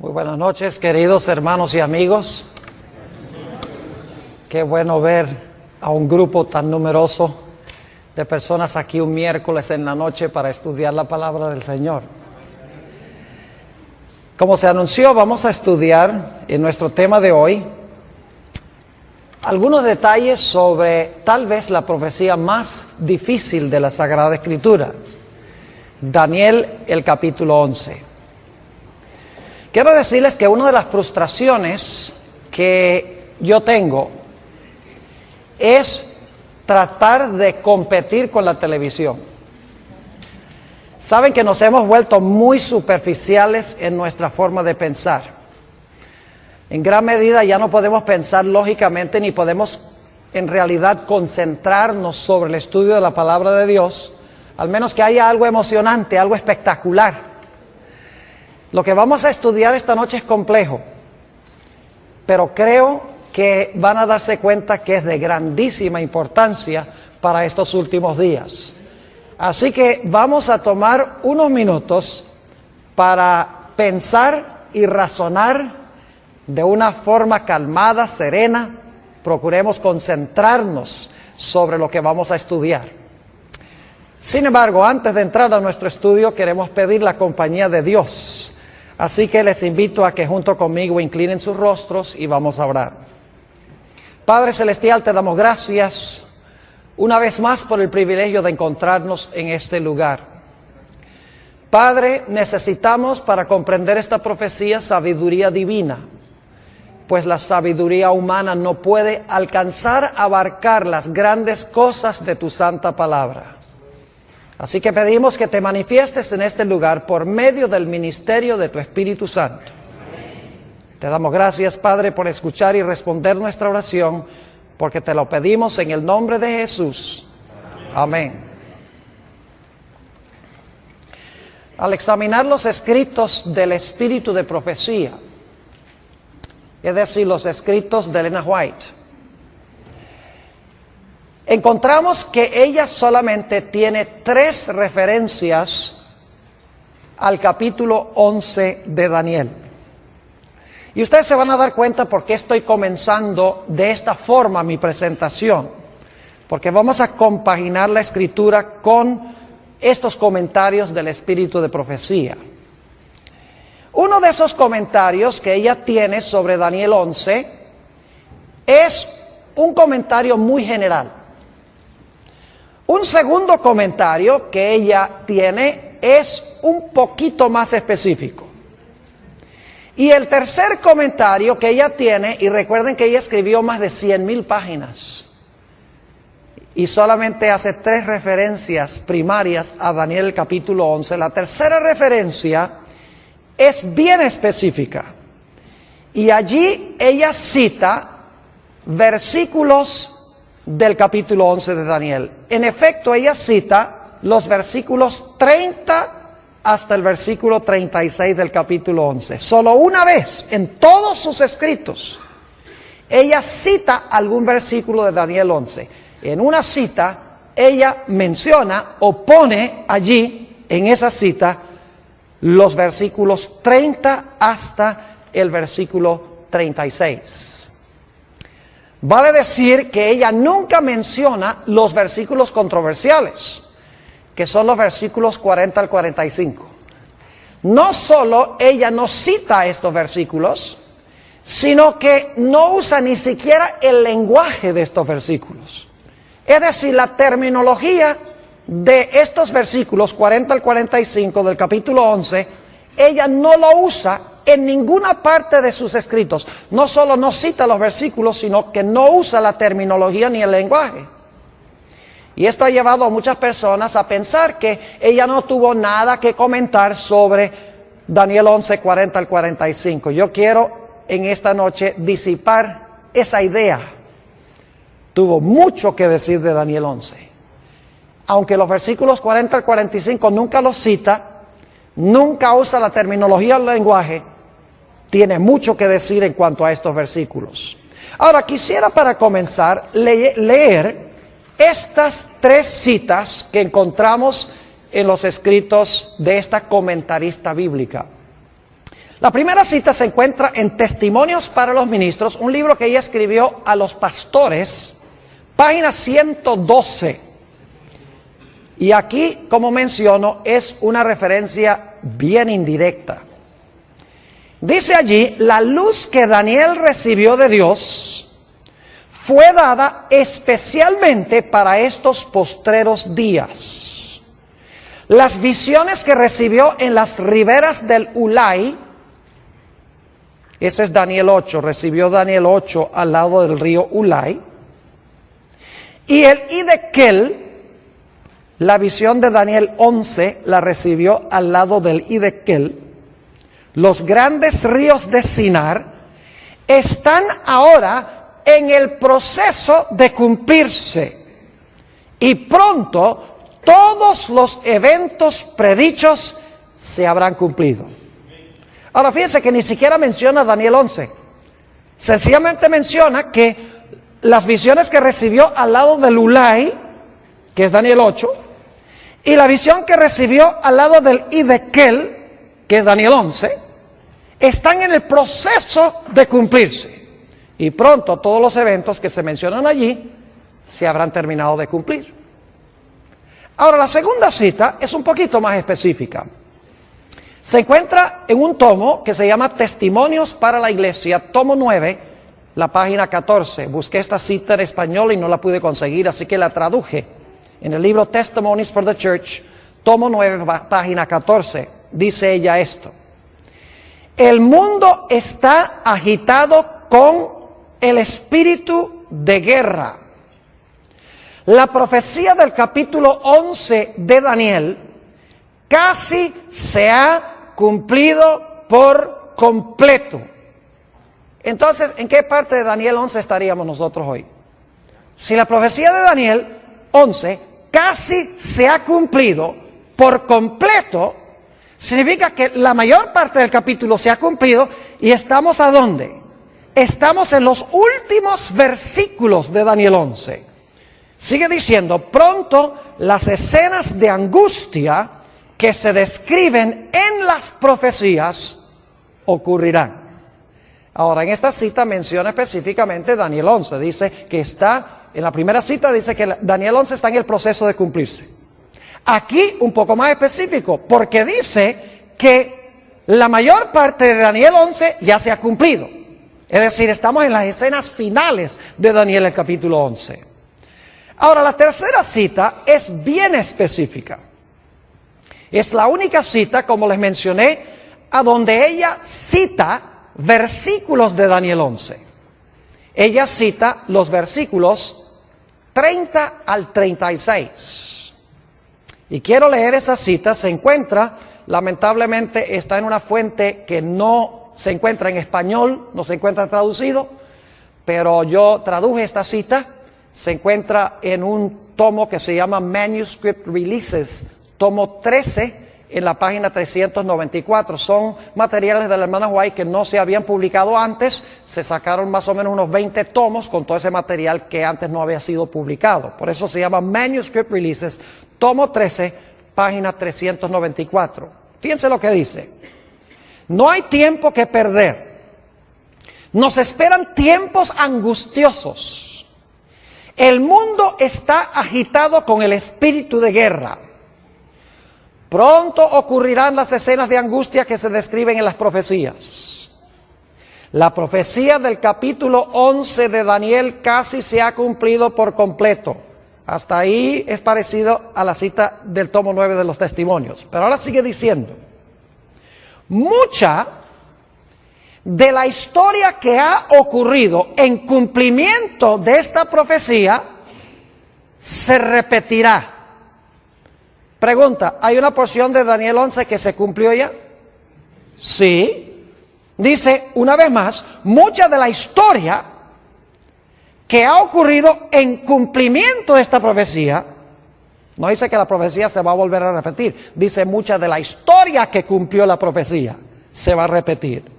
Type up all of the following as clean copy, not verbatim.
Muy buenas noches, queridos hermanos y amigos. Qué bueno ver a un grupo tan numeroso de personas aquí un miércoles en la noche para estudiar la palabra del Señor. Como se anunció, vamos a estudiar en nuestro tema de hoy algunos detalles sobre tal vez la profecía más difícil de la Sagrada Escritura, Daniel, el capítulo 11. Quiero decirles que una de las frustraciones que yo tengo es tratar de competir con la televisión. Saben que nos hemos vuelto muy superficiales en nuestra forma de pensar. En gran medida ya no podemos pensar lógicamente ni podemos en realidad concentrarnos sobre el estudio de la palabra de Dios, al menos que haya algo emocionante, algo espectacular. Lo que vamos a estudiar esta noche es complejo, pero creo que van a darse cuenta que es de grandísima importancia para estos últimos días. Así que vamos a tomar unos minutos para pensar y razonar de una forma calmada, serena. Procuremos concentrarnos sobre lo que vamos a estudiar. Sin embargo, antes de entrar a nuestro estudio, queremos pedir la compañía de Dios. Así que les invito a que junto conmigo inclinen sus rostros y vamos a orar. Padre Celestial, te damos gracias una vez más por el privilegio de encontrarnos en este lugar. Padre, necesitamos para comprender esta profecía sabiduría divina, pues la sabiduría humana no puede alcanzar a abarcar las grandes cosas de tu santa palabra. Así que pedimos que te manifiestes en este lugar por medio del ministerio de tu Espíritu Santo. Te damos gracias, Padre, por escuchar y responder nuestra oración, porque te lo pedimos en el nombre de Jesús. Amén. Al examinar los escritos del espíritu de profecía, es decir, los escritos de Ellen White, encontramos que ella solamente tiene 3 referencias al capítulo 11 de Daniel. Y ustedes se van a dar cuenta por qué estoy comenzando de esta forma mi presentación. Porque vamos a compaginar la escritura con estos comentarios del espíritu de profecía. Uno de esos comentarios que ella tiene sobre Daniel 11 es un comentario muy general. Un segundo comentario que ella tiene es un poquito más específico. Y el tercer comentario que ella tiene, y recuerden que ella escribió más de 100,000 páginas, y solamente hace 3 referencias primarias a Daniel el capítulo 11. La tercera referencia es bien específica, y allí ella cita versículos del capítulo 11 de Daniel. En efecto, ella cita los versículos 30 hasta el versículo 36 del capítulo 11. Solo una vez en todos sus escritos ella cita algún versículo de Daniel 11. En una cita ella menciona o pone allí en esa cita los versículos 30 hasta el versículo 36. Vale decir que ella nunca menciona los versículos controversiales, que son los versículos 40 al 45. No solo ella no cita estos versículos, sino que no usa ni siquiera el lenguaje de estos versículos. Es decir, la terminología de estos versículos 40 al 45 del capítulo 11, ella no lo usa en ninguna parte de sus escritos. No solo no cita los versículos, sino que no usa la terminología ni el lenguaje. Y esto ha llevado a muchas personas a pensar que ella no tuvo nada que comentar sobre Daniel 11, 40 al 45. Yo quiero en esta noche disipar esa idea. Tuvo mucho que decir de Daniel 11. Aunque los versículos 40 al 45 nunca los cita, nunca usa la terminología del lenguaje, tiene mucho que decir en cuanto a estos versículos. Ahora, quisiera para comenzar leer estas 3 citas que encontramos en los escritos de esta comentarista bíblica. La primera cita se encuentra en Testimonios para los Ministros, un libro que ella escribió a los pastores, página 112. Y aquí, como menciono, es una referencia bien indirecta. Dice allí, la luz que Daniel recibió de Dios fue dada especialmente para estos postreros días. Las visiones que recibió en las riberas del Ulai, ese es Daniel 8, recibió Daniel 8 al lado del río Ulai, y el Hidekel, la visión de Daniel 11 la recibió al lado del Hidekel. Los grandes ríos de Sinar están ahora en el proceso de cumplirse. Y pronto todos los eventos predichos se habrán cumplido. Ahora fíjense que ni siquiera menciona Daniel 11. Sencillamente menciona que las visiones que recibió al lado del Ulai, que es Daniel 8, y la visión que recibió al lado del Hidekel, que es Daniel 11, están en el proceso de cumplirse. Y pronto todos los eventos que se mencionan allí se habrán terminado de cumplir. Ahora, la segunda cita es un poquito más específica. Se encuentra en un tomo que se llama Testimonios para la Iglesia, tomo 9, la página 14. Busqué esta cita en español y no la pude conseguir, así que la traduje. En el libro Testimonies for the Church, tomo 9, página 14, dice ella esto. El mundo está agitado con el espíritu de guerra. La profecía del capítulo 11 de Daniel casi se ha cumplido por completo. Entonces, ¿en qué parte de Daniel 11 estaríamos nosotros hoy? Si la profecía de Daniel 11 casi se ha cumplido por completo, significa que la mayor parte del capítulo se ha cumplido y estamos ¿a dónde? Estamos en los últimos versículos de Daniel 11. Sigue diciendo, pronto las escenas de angustia que se describen en las profecías ocurrirán. Ahora, en esta cita menciona específicamente Daniel 11. Dice que está, en la primera cita dice que Daniel 11 está en el proceso de cumplirse. Aquí un poco más específico, porque dice que la mayor parte de Daniel 11 ya se ha cumplido. Es decir, estamos en las escenas finales de Daniel, el capítulo 11. Ahora, la tercera cita es bien específica. Es la única cita, como les mencioné, a donde ella cita versículos de Daniel 11. Ella cita los versículos 30 al 36. Y quiero leer esa cita. Se encuentra, lamentablemente, está en una fuente que no se encuentra en español, no se encuentra traducido, pero yo traduje esta cita. Se encuentra en un tomo que se llama Manuscript Releases, tomo 13, en la página 394. Son materiales de la hermana White que no se habían publicado antes. Se sacaron más o menos unos 20 tomos con todo ese material que antes no había sido publicado. Por eso se llama Manuscript Releases, tomo 13, página 394. Fíjense lo que dice. No hay tiempo que perder. Nos esperan tiempos angustiosos. El mundo está agitado con el espíritu de guerra. Pronto ocurrirán las escenas de angustia que se describen en las profecías. La profecía del capítulo 11 de Daniel casi se ha cumplido por completo. Hasta ahí es parecido a la cita del tomo 9 de los Testimonios. Pero ahora sigue diciendo, mucha de la historia que ha ocurrido en cumplimiento de esta profecía se repetirá. Pregunta, ¿hay una porción de Daniel 11 que se cumplió ya? Sí. Dice, una vez más, mucha de la historia que ha ocurrido en cumplimiento de esta profecía, no dice que la profecía se va a volver a repetir, dice mucha de la historia que cumplió la profecía se va a repetir.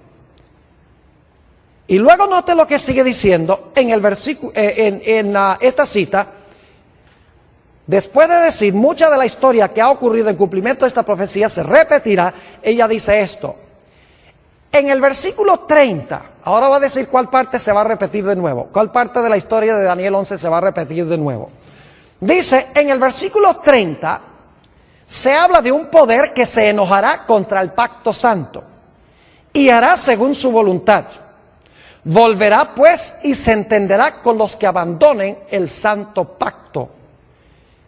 Y luego note lo que sigue diciendo en el versículo, esta cita. Después de decir mucha de la historia que ha ocurrido en cumplimiento de esta profecía se repetirá, ella dice esto: En el versículo 30, ahora va a decir cuál parte se va a repetir de nuevo, cuál parte de la historia de Daniel 11 se va a repetir de nuevo. Dice, en el versículo 30, se habla de un poder que se enojará contra el pacto santo y hará según su voluntad. Volverá pues y se entenderá con los que abandonen el santo pacto.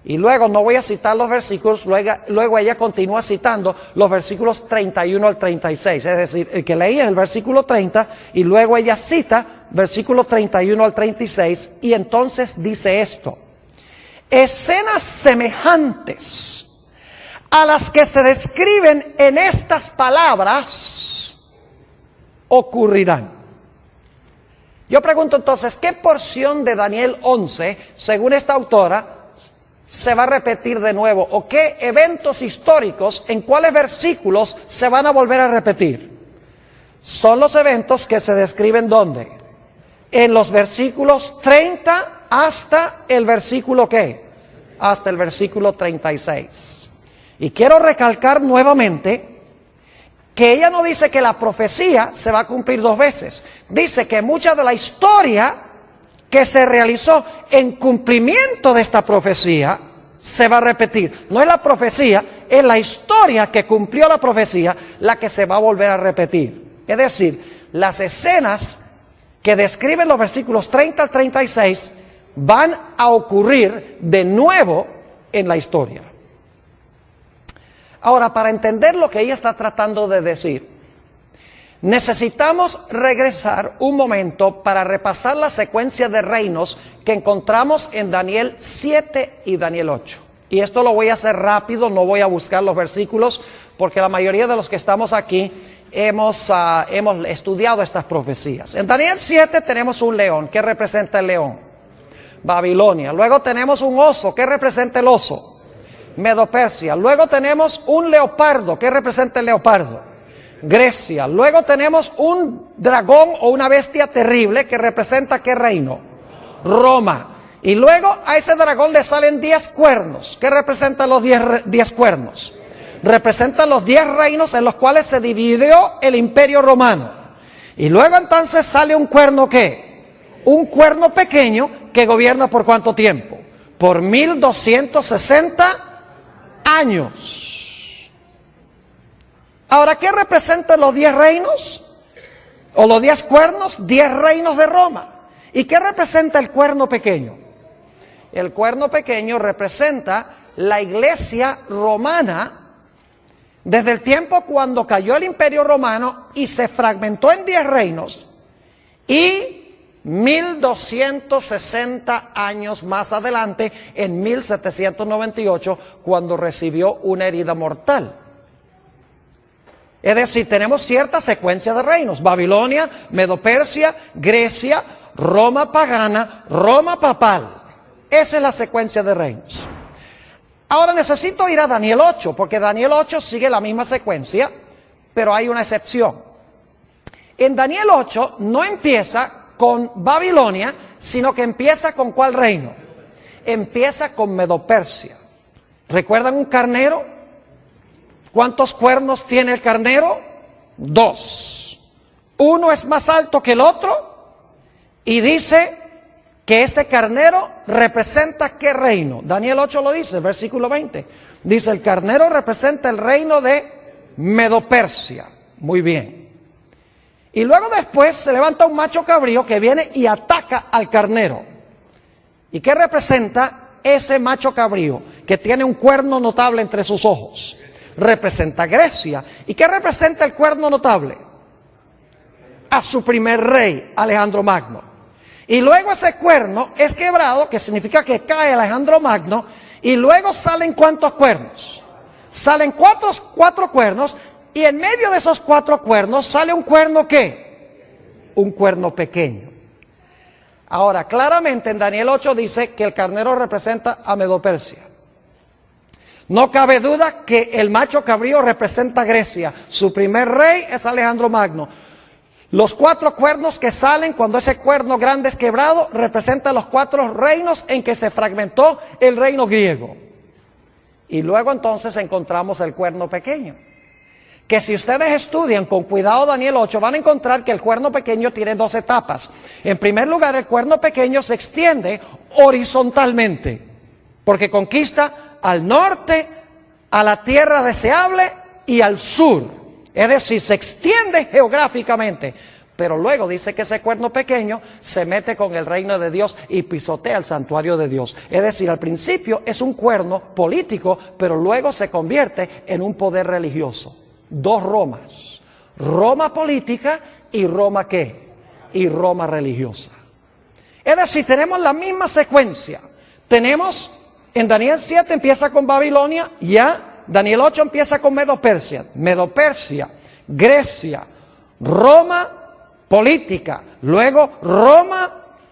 Y luego, no voy a citar los versículos, luego ella continúa citando los versículos 31 al 36. Es decir, el que leía es el versículo 30 y luego ella cita versículo 31 al 36 y entonces dice esto. Escenas semejantes a las que se describen en estas palabras ocurrirán. Yo pregunto entonces, ¿qué porción de Daniel 11, según esta autora, se va a repetir de nuevo? ¿O qué eventos históricos, en cuáles versículos se van a volver a repetir? Son los eventos que se describen ¿dónde? En los versículos 30 hasta el versículo ¿qué? Hasta el versículo 36. Y quiero recalcar nuevamente que ella no dice que la profecía se va a cumplir dos veces. Dice que mucha de la historia que se realizó en cumplimiento de esta profecía se va a repetir. No es la profecía, es la historia que cumplió la profecía la que se va a volver a repetir. Es decir, las escenas que describen los versículos 30 al 36 van a ocurrir de nuevo en la historia. Ahora, para entender lo que ella está tratando de decir, necesitamos regresar un momento para repasar la secuencia de reinos que encontramos en Daniel 7 y Daniel 8. Y esto lo voy a hacer rápido, no voy a buscar los versículos, porque la mayoría de los que estamos aquí hemos estudiado estas profecías. En Daniel 7 tenemos un león. ¿Qué representa el león? Babilonia. Luego tenemos un oso. ¿Qué representa el oso? Medo-Persia. Luego tenemos un leopardo. ¿Qué representa el leopardo? Grecia. Luego tenemos un dragón o una bestia terrible que representa ¿qué reino? Roma. Y luego a ese dragón le salen 10 cuernos. ¿Qué representan los 10 cuernos? Representan los 10 reinos en los cuales se dividió el imperio romano. Y luego entonces sale un cuerno ¿qué? Un cuerno pequeño que gobierna ¿por cuánto tiempo? Por 1260 años. Ahora, ¿qué representan los 10 reinos? O los 10 cuernos, 10 reinos de Roma. ¿Y qué representa el cuerno pequeño? El cuerno pequeño representa la iglesia romana desde el tiempo cuando cayó el imperio romano y se fragmentó en 10 reinos y 1260 años más adelante, en 1798, cuando recibió una herida mortal. Es decir, tenemos cierta secuencia de reinos: Babilonia, Medo-Persia, Grecia, Roma pagana, Roma papal. Esa es la secuencia de reinos. Ahora necesito ir a Daniel 8, porque Daniel 8 sigue la misma secuencia, pero hay una excepción. En Daniel 8 no empieza con Babilonia, sino que empieza con ¿cuál reino? Empieza con Medo-Persia. ¿Recuerdan un carnero? ¿Cuántos cuernos tiene el carnero? 2. Uno es más alto que el otro y dice que este carnero representa ¿qué reino? Daniel 8 lo dice, versículo 20. Dice, el carnero representa el reino de Medo-Persia. Muy bien. Y luego después se levanta un macho cabrío que viene y ataca al carnero. ¿Y qué representa ese macho cabrío que tiene un cuerno notable entre sus ojos? Representa Grecia. ¿Y qué representa el cuerno notable? A su primer rey, Alejandro Magno. Y luego ese cuerno es quebrado, que significa que cae Alejandro Magno, y luego salen ¿cuántos cuernos? Salen cuatro cuernos, y en medio de esos 4 cuernos sale un cuerno ¿qué? Un cuerno pequeño. Ahora, claramente en Daniel 8 dice que el carnero representa a Medo-Persia. No cabe duda que el macho cabrío representa a Grecia. Su primer rey es Alejandro Magno. Los 4 cuernos que salen cuando ese cuerno grande es quebrado representan los 4 reinos en que se fragmentó el reino griego. Y luego entonces encontramos el cuerno pequeño, que si ustedes estudian con cuidado Daniel 8, van a encontrar que el cuerno pequeño tiene dos etapas. En primer lugar, el cuerno pequeño se extiende horizontalmente, porque conquista al norte, a la tierra deseable y al sur. Es decir, se extiende geográficamente. Pero luego dice que ese cuerno pequeño se mete con el reino de Dios y pisotea el santuario de Dios. Es decir, al principio es un cuerno político, pero luego se convierte en un poder religioso. Dos Romas. Roma política y Roma ¿qué? Y Roma religiosa. Es decir, tenemos la misma secuencia. Tenemos, en Daniel 7 empieza con Babilonia, ya. Daniel 8 empieza con Medo-Persia. Medo-Persia, Grecia, Roma política, luego Roma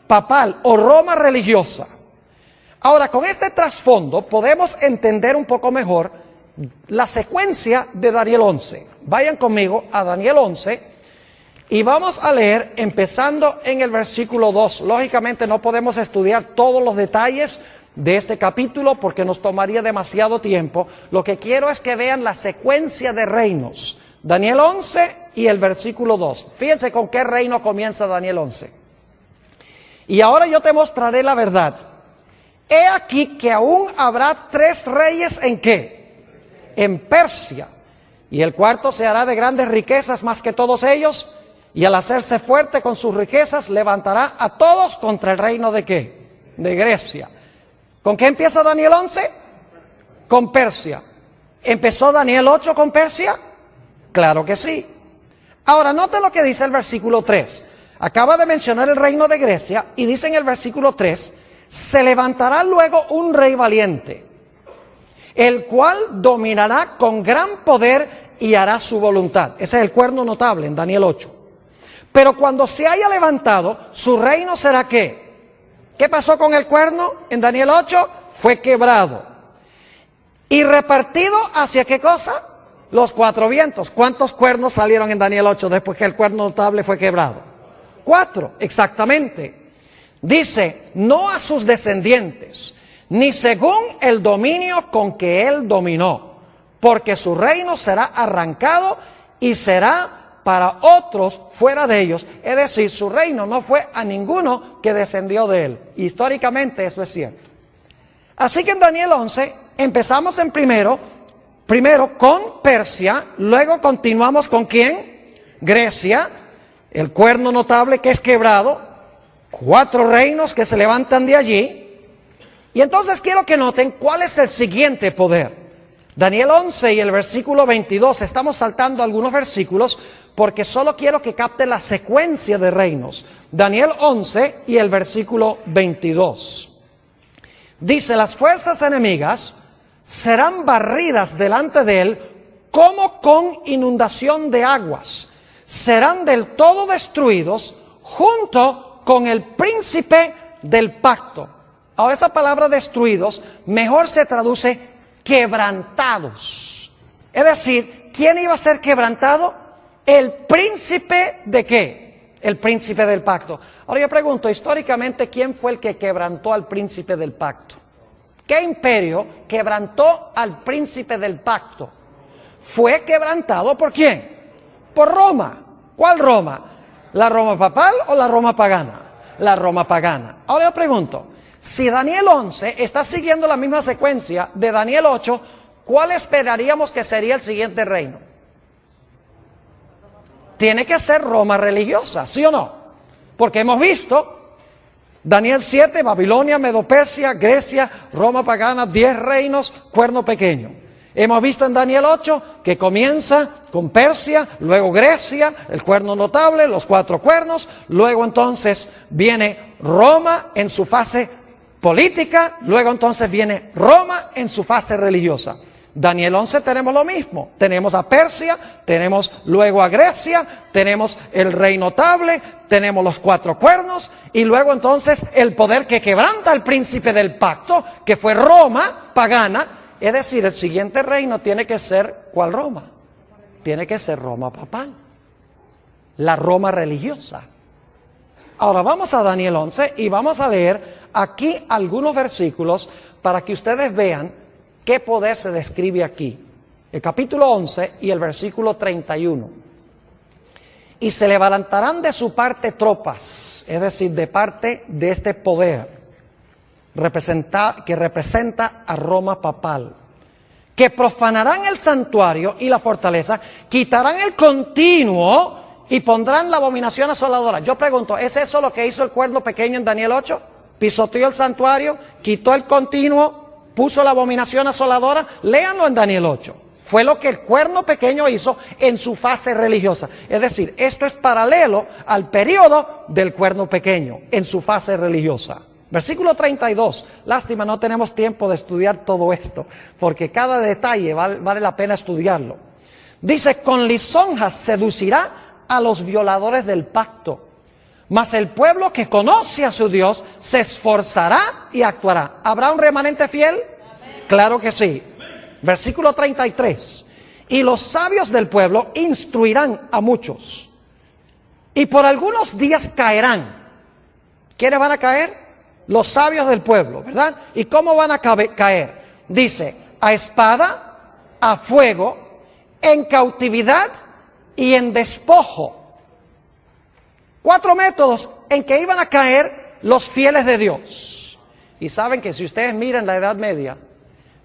papal o Roma religiosa. Ahora, con este trasfondo podemos entender un poco mejor la secuencia de Daniel 11. Vayan conmigo a Daniel 11 y vamos a leer empezando en el versículo 2. Lógicamente no podemos estudiar todos los detalles de este capítulo porque nos tomaría demasiado tiempo. Lo que quiero es que vean la secuencia de reinos. Daniel 11 y el versículo 2. Fíjense con qué reino comienza Daniel 11. Y ahora yo te mostraré la verdad. He aquí que aún habrá 3 reyes ¿en qué? En Persia. Y el cuarto se hará de grandes riquezas más que todos ellos. Y al hacerse fuerte con sus riquezas levantará a todos contra el reino ¿de qué? De Grecia. ¿Con qué empieza Daniel 11? Con Persia. ¿Empezó Daniel 8 con Persia? Claro que sí. Ahora, note lo que dice el versículo 3. Acaba de mencionar el reino de Grecia y dice en el versículo 3, se levantará luego un rey valiente, el cual dominará con gran poder y hará su voluntad. Ese es el cuerno notable en Daniel 8. Pero cuando se haya levantado, su reino será ¿qué? ¿Qué pasó con el cuerno en Daniel 8? Fue quebrado. ¿Y repartido hacia qué cosa? Los 4 vientos. ¿Cuántos cuernos salieron en Daniel 8 después que el cuerno notable fue quebrado? 4, exactamente. Dice, no a sus descendientes, ni según el dominio con que él dominó, porque su reino será arrancado y será para otros fuera de ellos. Es decir, su reino no fue a ninguno que descendió de él. Históricamente eso es cierto. Así que en Daniel 11 empezamos en primero con Persia, luego continuamos con ¿quién? Grecia, el cuerno notable que es quebrado, 4 reinos que se levantan de allí. Y entonces quiero que noten cuál es el siguiente poder. Daniel 11 y el versículo 22, estamos saltando algunos versículos porque solo quiero que capte la secuencia de reinos. Daniel 11 y el versículo 22. Dice, las fuerzas enemigas serán barridas delante de él como con inundación de aguas. Serán del todo destruidos junto con el príncipe del pacto. Ahora esa palabra destruidos mejor se traduce quebrantados. Es decir, ¿quién iba a ser quebrantado? El príncipe ¿de qué? El príncipe del pacto. Ahora yo pregunto, históricamente, ¿quién fue el que quebrantó al príncipe del pacto? ¿Qué imperio quebrantó al príncipe del pacto? ¿Fue quebrantado por quién? Por Roma. ¿Cuál Roma? ¿La Roma papal o la Roma pagana? La Roma pagana. Ahora yo pregunto, si Daniel 11 está siguiendo la misma secuencia de Daniel 8, ¿cuál esperaríamos que sería el siguiente reino? Tiene que ser Roma religiosa, ¿sí o no? Porque hemos visto Daniel 7, Babilonia, Medo-Persia, Grecia, Roma pagana, 10 reinos, cuerno pequeño. Hemos visto en Daniel 8 que comienza con Persia, luego Grecia, el cuerno notable, los 4 cuernos, luego entonces viene Roma en su fase política, luego entonces viene Roma en su fase religiosa. Daniel 11 tenemos lo mismo, tenemos a Persia, tenemos luego a Grecia, tenemos el rey notable, tenemos los 4 cuernos y luego entonces el poder que quebranta al príncipe del pacto, que fue Roma pagana. Es decir, el siguiente reino tiene que ser, ¿cuál Roma? Tiene que ser Roma papal, la Roma religiosa. Ahora vamos a Daniel 11 y vamos a leer aquí algunos versículos para que ustedes vean qué poder se describe aquí. el capítulo 11 y el versículo 31. Y se levantarán de su parte tropas, es decir, de parte de este poder que representa a Roma papal, que profanarán el santuario y la fortaleza, quitarán el continuo y pondrán la abominación asoladora. Yo pregunto, ¿es eso lo que hizo el cuerno pequeño en Daniel 8? Pisoteó el santuario, quitó el continuo, puso la abominación asoladora. Léanlo en Daniel 8. Fue lo que el cuerno pequeño hizo en su fase religiosa. Es decir, esto es paralelo al periodo del cuerno pequeño en su fase religiosa. Versículo 32. Lástima, no tenemos tiempo de estudiar todo esto, porque cada detalle vale la pena estudiarlo. Dice, con lisonjas seducirá a los violadores del pacto, mas el pueblo que conoce a su Dios se esforzará y actuará. ¿Habrá un remanente fiel? Claro que sí. Versículo 33. Y los sabios del pueblo instruirán a muchos, y por algunos días caerán. ¿Quiénes van a caer? Los sabios del pueblo, ¿verdad? ¿Y cómo van a caer? Dice, a espada, a fuego, en cautividad y en despojo. 4 métodos en que iban a caer los fieles de Dios. Y saben que si ustedes miran la Edad Media,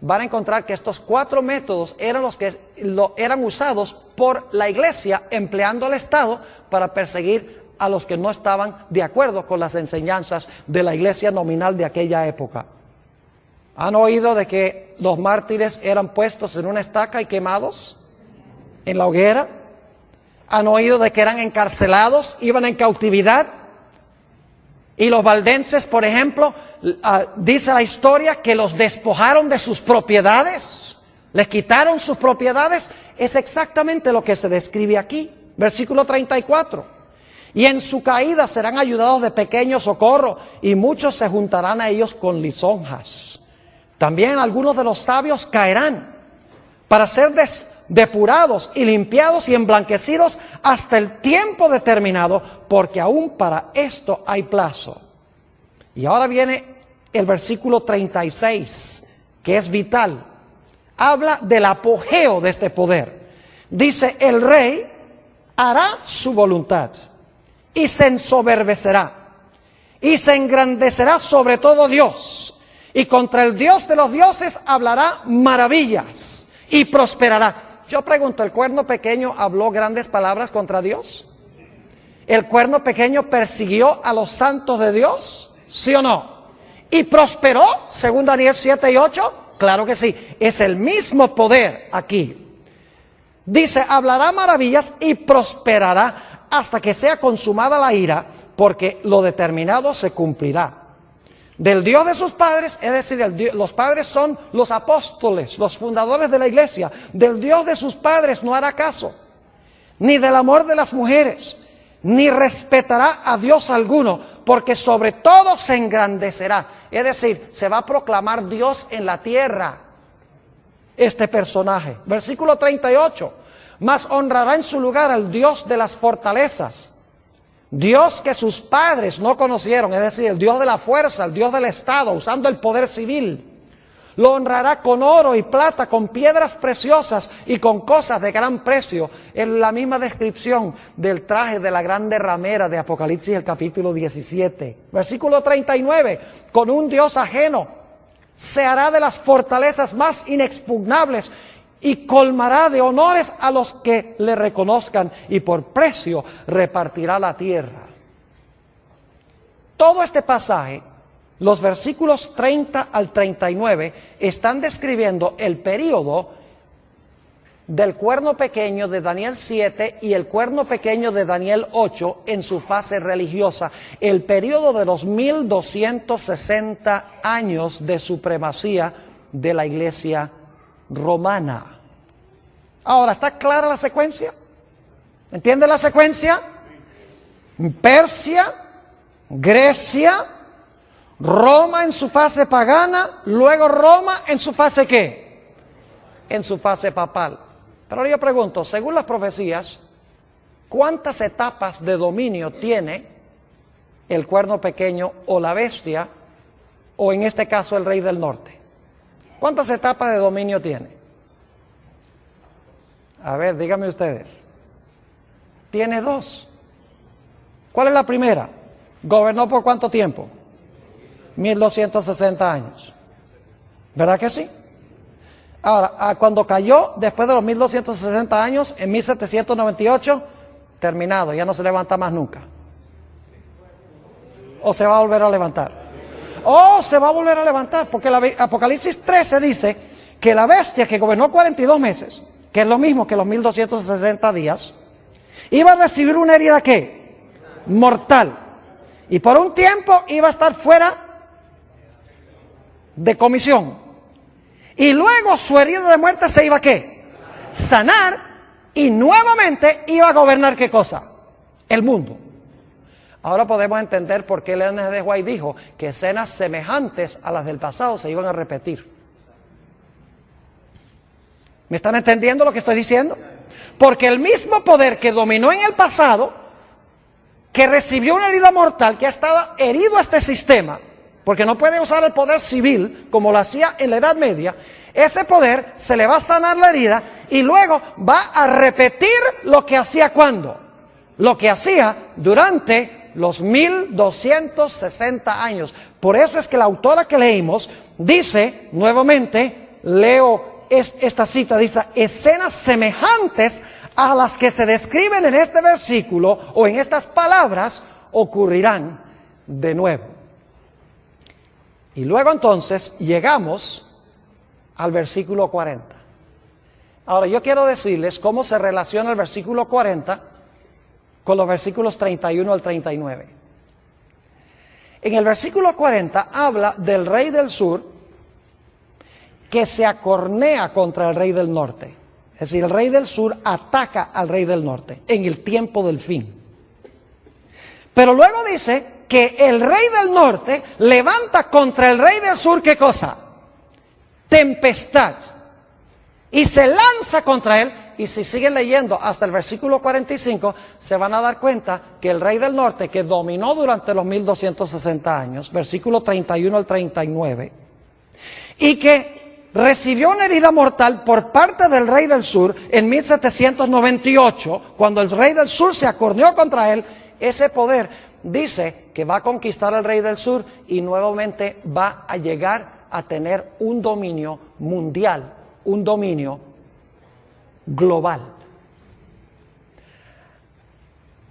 van a encontrar que estos 4 métodos eran los que eran usados por la iglesia, empleando al Estado para perseguir a los que no estaban de acuerdo con las enseñanzas de la iglesia nominal de aquella época. ¿Han oído de que los mártires eran puestos en una estaca y quemados en la hoguera? ¿Han oído de que eran encarcelados, iban en cautividad? Y los valdenses, por ejemplo, dice la historia que los despojaron de sus propiedades, les quitaron sus propiedades. Es exactamente lo que se describe aquí. Versículo 34. Y en su caída serán ayudados de pequeño socorro, y muchos se juntarán a ellos con lisonjas. También algunos de los sabios caerán para ser depurados y limpiados y emblanquecidos hasta el tiempo determinado, porque aún para esto hay plazo. Y ahora viene el versículo 36, que es vital. Habla del apogeo de este poder. Dice, el rey hará su voluntad y se ensoberbecerá y se engrandecerá sobre todo Dios, y contra el Dios de los dioses hablará maravillas y prosperará. Yo pregunto, ¿el cuerno pequeño habló grandes palabras contra Dios? ¿El cuerno pequeño persiguió a los santos de Dios? ¿Sí o no? ¿Y prosperó, según Daniel 7 y 8? Claro que sí. Es el mismo poder aquí. Dice, hablará maravillas y prosperará hasta que sea consumada la ira, porque lo determinado se cumplirá. Del Dios de sus padres, es decir, los padres son los apóstoles, los fundadores de la iglesia. Del Dios de sus padres no hará caso, ni del amor de las mujeres, ni respetará a Dios alguno, porque sobre todo se engrandecerá. Es decir, se va a proclamar Dios en la tierra, este personaje. Versículo 38. Mas honrará en su lugar al Dios de las fortalezas, Dios que sus padres no conocieron, es decir, el Dios de la fuerza, el Dios del Estado, usando el poder civil. Lo honrará con oro y plata, con piedras preciosas y con cosas de gran precio. En la misma descripción del traje de la grande ramera de Apocalipsis, el capítulo 17. Versículo 39, con un Dios ajeno se hará de las fortalezas más inexpugnables, y colmará de honores a los que le reconozcan, y por precio repartirá la tierra. Todo este pasaje, los versículos 30 al 39, están describiendo el período del cuerno pequeño de Daniel 7 y el cuerno pequeño de Daniel 8 en su fase religiosa, el período de los 1260 años de supremacía de la iglesia romana. Ahora, ¿está clara la secuencia? ¿Entiende la secuencia? Persia, Grecia, Roma en su fase pagana, luego Roma en su fase ¿qué? En su fase papal. Pero yo pregunto, según las profecías, ¿cuántas etapas de dominio tiene el cuerno pequeño o la bestia, o en este caso el rey del norte? ¿Cuántas etapas de dominio tiene? A ver, díganme ustedes. Tiene dos. ¿Cuál es la primera? ¿Gobernó por cuánto tiempo? 1260 años. ¿Verdad que sí? Ahora, cuando cayó, después de los 1260 años, en 1798, terminado, ya no se levanta más nunca. ¿O se va a volver a levantar? ¡Oh, se va a volver a levantar! Porque Apocalipsis 13 dice que la bestia que gobernó 42 meses, que es lo mismo que los 1260 días, iba a recibir una herida, ¿qué? Mortal. Y por un tiempo iba a estar fuera de comisión. Y luego su herida de muerte se iba a ¿qué? Sanar, y nuevamente iba a gobernar ¿qué cosa? El mundo. Ahora podemos entender por qué Ellen G. White dijo que escenas semejantes a las del pasado se iban a repetir. ¿Me están entendiendo lo que estoy diciendo? Porque el mismo poder que dominó en el pasado, que recibió una herida mortal, que ha estado herido a este sistema, porque no puede usar el poder civil como lo hacía en la Edad Media, ese poder se le va a sanar la herida y luego va a repetir lo que hacía ¿cuándo? Lo que hacía durante los 1260 años. Por eso es que la autora que leímos dice, nuevamente, leo esta cita, dice, escenas semejantes a las que se describen en este versículo o en estas palabras ocurrirán de nuevo. Y luego entonces llegamos al versículo 40. Ahora yo quiero decirles cómo se relaciona el versículo 40 con los versículos 31 al 39. En el versículo 40 habla del rey del sur que se acornea contra el rey del norte. Es decir, el rey del sur ataca al rey del norte en el tiempo del fin. Pero luego dice que el rey del norte levanta contra el rey del sur, ¿qué cosa? Tempestad. Y se lanza contra él. Y si siguen leyendo hasta el versículo 45, se van a dar cuenta que el rey del norte, que dominó durante los 1260 años, versículo 31 al 39, y que recibió una herida mortal por parte del rey del sur en 1798, cuando el rey del sur se acorneó contra él, ese poder dice que va a conquistar al rey del sur y nuevamente va a llegar a tener un dominio mundial, un dominio global.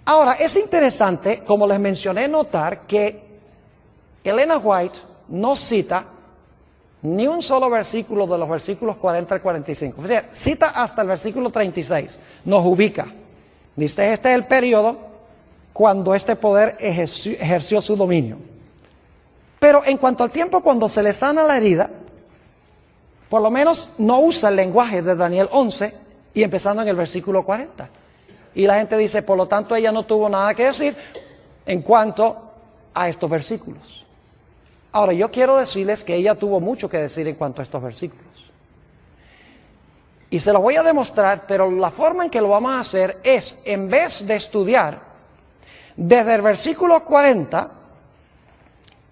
Ahora, es interesante, como les mencioné, notar que Ellen G. White no cita ni un solo versículo de los versículos 40 al 45. O sea, cita hasta el versículo 36. Nos ubica. Dice, este es el periodo cuando este poder ejerció su dominio. Pero en cuanto al tiempo cuando se le sana la herida, por lo menos no usa el lenguaje de Daniel 11 y empezando en el versículo 40. Y la gente dice, por lo tanto, ella no tuvo nada que decir en cuanto a estos versículos. Ahora, yo quiero decirles que ella tuvo mucho que decir en cuanto a estos versículos. Y se lo voy a demostrar, pero la forma en que lo vamos a hacer es, en vez de estudiar desde el versículo 40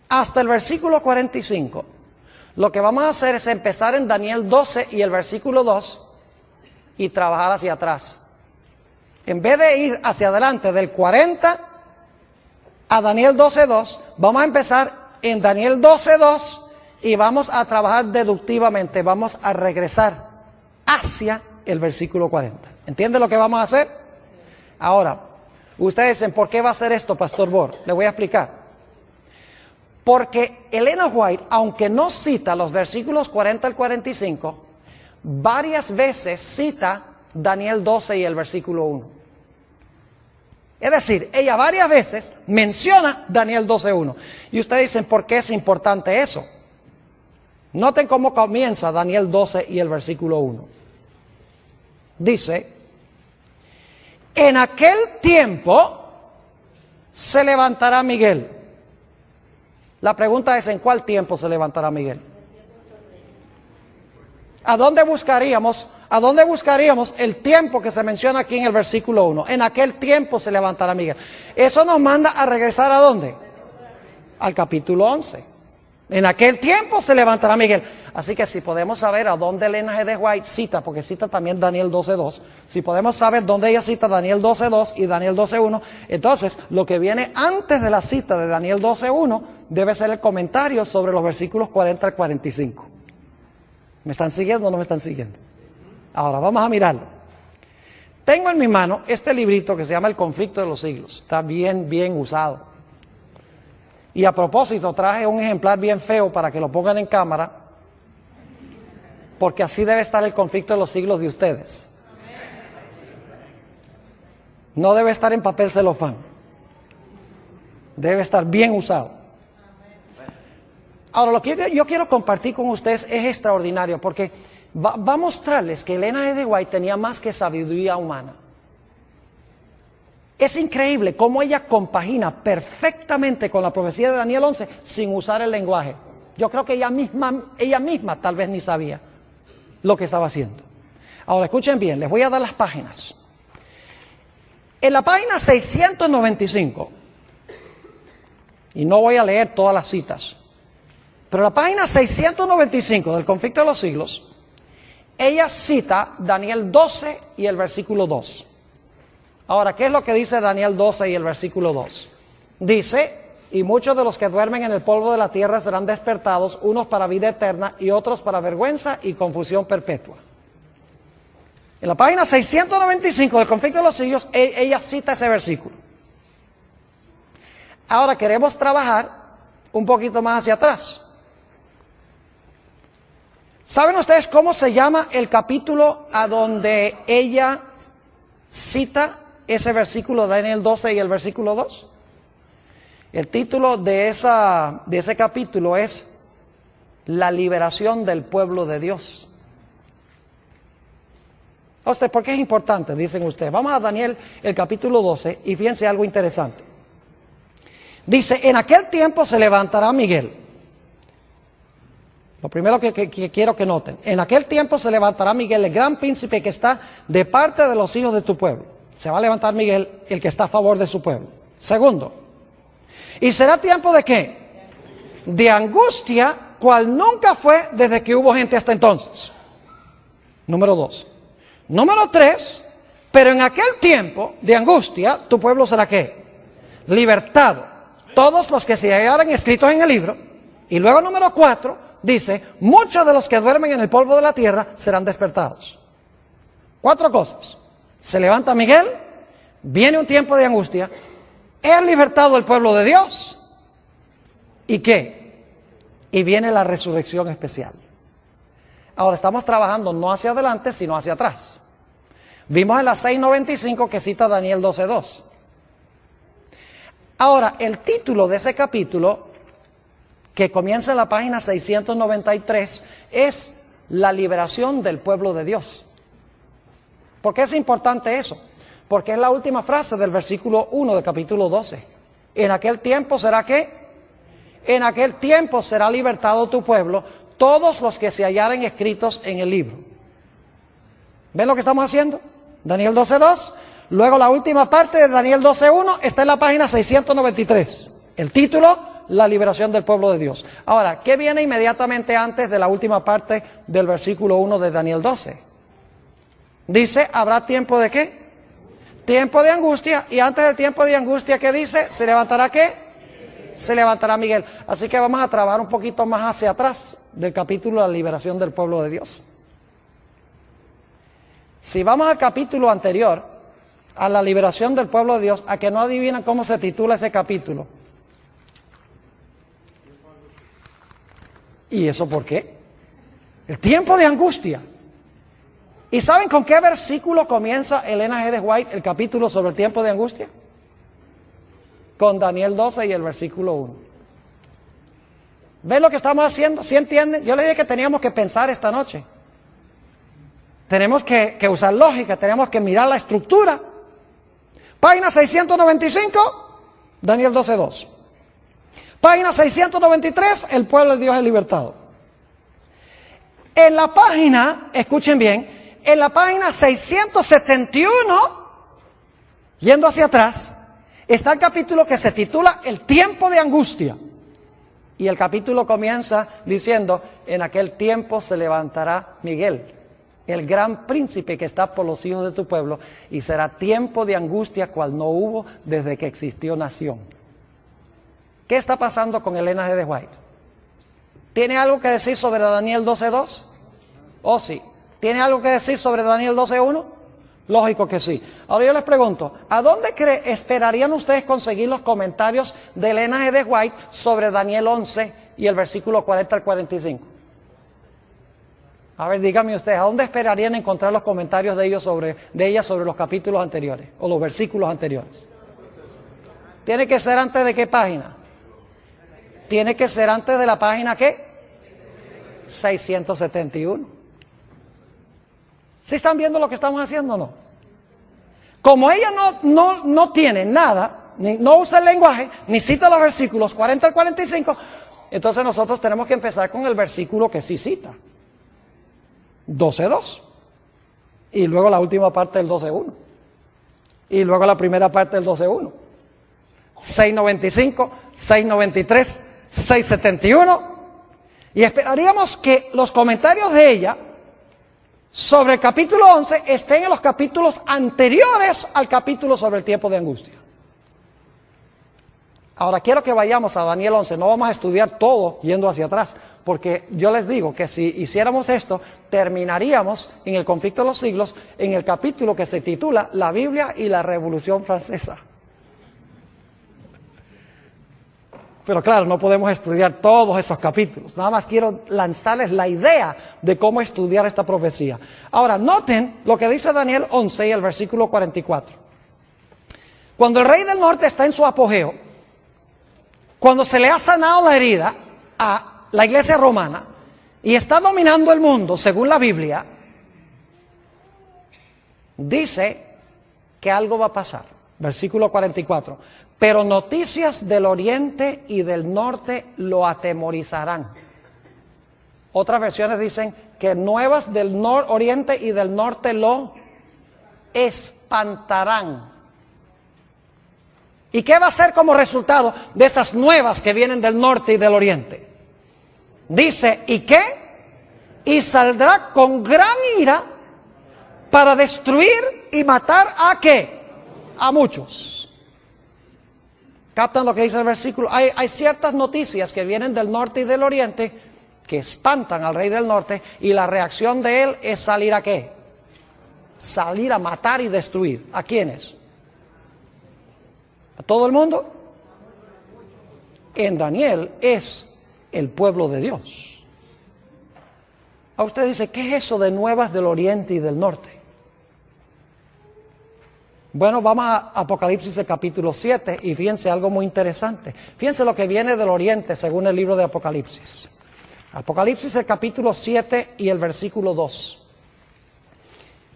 hasta el versículo 45, lo que vamos a hacer es empezar en Daniel 12 y el versículo 2 y trabajar hacia atrás. En vez de ir hacia adelante del 40 a Daniel 12.2, vamos a empezar en Daniel 12.2 y vamos a trabajar deductivamente, vamos a regresar hacia el versículo 40. ¿Entiende lo que vamos a hacer? Ahora, ustedes dicen, ¿por qué va a hacer esto, Pastor Bor? Le voy a explicar. Porque Ellen G. White, aunque no cita los versículos 40 al 45, varias veces cita Daniel 12 y el versículo 1. Es decir, ella varias veces menciona Daniel 12.1. Y ustedes dicen, ¿por qué es importante eso? Noten cómo comienza Daniel 12 y el versículo 1. Dice, en aquel tiempo se levantará Miguel. La pregunta es, ¿en cuál tiempo se levantará Miguel? ¿A dónde buscaríamos el tiempo que se menciona aquí en el versículo 1? En aquel tiempo se levantará Miguel. Eso nos manda a regresar ¿a dónde? Al capítulo 11. En aquel tiempo se levantará Miguel. Así que si podemos saber a dónde Elena G. de White cita, porque cita también Daniel 12:2, si podemos saber dónde ella cita Daniel 12:2 y Daniel 12:1, entonces lo que viene antes de la cita de Daniel 12:1 debe ser el comentario sobre los versículos 40 al 45. ¿Me están siguiendo o no me están siguiendo? Ahora vamos a mirarlo. Tengo en mi mano este librito que se llama El conflicto de los siglos. Está bien usado. Y a propósito traje un ejemplar bien feo para que lo pongan en cámara, porque así debe estar el conflicto de los siglos de ustedes. No debe estar en papel celofán. Debe estar bien usado. Ahora, lo que yo quiero compartir con ustedes es extraordinario, porque va a mostrarles que Elena G. de White tenía más que sabiduría humana. Es increíble cómo ella compagina perfectamente con la profecía de Daniel 11 sin usar el lenguaje. Yo creo que ella misma tal vez ni sabía lo que estaba haciendo. Ahora escuchen bien, les voy a dar las páginas. En la página 695, y no voy a leer todas las citas, pero en la página 695 del conflicto de los siglos, ella cita Daniel 12 y el versículo 2. Ahora, ¿qué es lo que dice Daniel 12 y el versículo 2? Dice, y muchos de los que duermen en el polvo de la tierra serán despertados, unos para vida eterna y otros para vergüenza y confusión perpetua. En la página 695 del conflicto de los siglos, ella cita ese versículo. Ahora queremos trabajar un poquito más hacia atrás. ¿Saben ustedes cómo se llama el capítulo a donde ella cita ese versículo de Daniel 12 y el versículo 2? El título de ese capítulo es La liberación del pueblo de Dios. ¿Por qué es importante? Dicen ustedes. Vamos a Daniel, el capítulo 12, y fíjense algo interesante. Dice, en aquel tiempo se levantará Miguel. Lo primero que quiero que noten. En aquel tiempo se levantará Miguel, el gran príncipe que está de parte de los hijos de tu pueblo. Se va a levantar Miguel, el que está a favor de su pueblo. Segundo, ¿y será tiempo de qué? De angustia, cual nunca fue desde que hubo gente hasta entonces. Número 2. Número 3, pero en aquel tiempo de angustia, tu pueblo será ¿qué? Libertado. Todos los que se hallaran escritos en el libro. Y luego número 4, dice, muchos de los que duermen en el polvo de la tierra serán despertados. 4 cosas. Se levanta Miguel, viene un tiempo de angustia, es libertado el pueblo de Dios. ¿Y qué? Y viene la resurrección especial. Ahora estamos trabajando no hacia adelante, sino hacia atrás. Vimos en la 695 que cita Daniel 12:2. Ahora, el título de ese capítulo, que comienza en la página 693, es la liberación del pueblo de Dios. ¿Por qué es importante eso? Porque es la última frase del versículo 1 del capítulo 12. En aquel tiempo será ¿qué? En aquel tiempo será libertado tu pueblo, todos los que se hallaren escritos en el libro. ¿Ven lo que estamos haciendo? Daniel 12:2. Luego la última parte de Daniel 12:1 está en la página 693. El título, la liberación del pueblo de Dios. Ahora, ¿qué viene inmediatamente antes de la última parte del versículo 1 de Daniel 12? Dice, ¿habrá tiempo de qué? Tiempo de angustia. Y antes del tiempo de angustia, ¿qué dice? ¿Se levantará qué? Se levantará Miguel. Así que vamos a trabajar un poquito más hacia atrás del capítulo de la liberación del pueblo de Dios. Si vamos al capítulo anterior, a la liberación del pueblo de Dios, a que no adivinan cómo se titula ese capítulo. ¿Y eso por qué? El tiempo de angustia. ¿Y saben con qué versículo comienza Elena G. de White el capítulo sobre el tiempo de angustia? Con Daniel 12 y el versículo 1. ¿Ven lo que estamos haciendo? ¿Sí entienden? Yo les dije que teníamos que pensar esta noche. Tenemos que usar lógica, tenemos que mirar la estructura. Página 695, Daniel 12:2. Página 693, el pueblo de Dios es libertado. En la página, escuchen bien, en la página 671, yendo hacia atrás, está el capítulo que se titula El tiempo de angustia. Y el capítulo comienza diciendo, en aquel tiempo se levantará Miguel, el gran príncipe que está por los hijos de tu pueblo, y será tiempo de angustia cual no hubo desde que existió nación. ¿Qué está pasando con el linaje de White? ¿Tiene algo que decir sobre Daniel 12:2? Oh, sí. ¿Tiene algo que decir sobre Daniel 12:1? Lógico que sí. Ahora yo les pregunto, ¿a dónde esperarían ustedes conseguir los comentarios del linaje de White sobre Daniel 11 y el versículo 40 al 45? A ver, díganme ustedes, ¿a dónde esperarían encontrar los comentarios de ella sobre los capítulos anteriores o los versículos anteriores? ¿Tiene que ser antes de qué página? Tiene que ser antes de la página ¿qué? 671. ¿Sí están viendo lo que estamos haciendo o no? Como ella no tiene nada, no usa el lenguaje, ni cita los versículos 40 al 45, entonces nosotros tenemos que empezar con el versículo que sí cita. 12:2. Y luego la última parte del 12:1. Y luego la primera parte del 12:1. 695, 693, 671. Y esperaríamos que los comentarios de ella sobre el capítulo 11 estén en los capítulos anteriores al capítulo sobre el tiempo de angustia. Ahora quiero que vayamos a Daniel 11, no vamos a estudiar todo yendo hacia atrás, porque yo les digo que si hiciéramos esto, terminaríamos en el conflicto de los siglos, en el capítulo que se titula La Biblia y la Revolución Francesa. Pero claro, no podemos estudiar todos esos capítulos. Nada más quiero lanzarles la idea de cómo estudiar esta profecía. Ahora, noten lo que dice Daniel 11 y el versículo 44. Cuando el rey del norte está en su apogeo, cuando se le ha sanado la herida a la iglesia romana y está dominando el mundo, según la Biblia, dice que algo va a pasar. Versículo 44. Pero noticias del oriente y del norte lo atemorizarán. Otras versiones dicen que nuevas del oriente y del norte lo espantarán. ¿Y qué va a ser como resultado de esas nuevas que vienen del norte y del oriente? Dice, ¿y qué? Y saldrá con gran ira para destruir y matar ¿a qué? A muchos. ¿Captan lo que dice el versículo? Hay ciertas noticias que vienen del norte y del oriente que espantan al rey del norte, y la reacción de él es salir ¿a qué? Salir a matar y destruir. ¿A quiénes? ¿A todo el mundo? En Daniel es el pueblo de Dios. A usted dice, ¿qué es eso de nuevas del oriente y del norte? Bueno, vamos a Apocalipsis el capítulo 7 y fíjense algo muy interesante. Fíjense lo que viene del oriente según el libro de Apocalipsis. Apocalipsis el capítulo 7 y el versículo 2.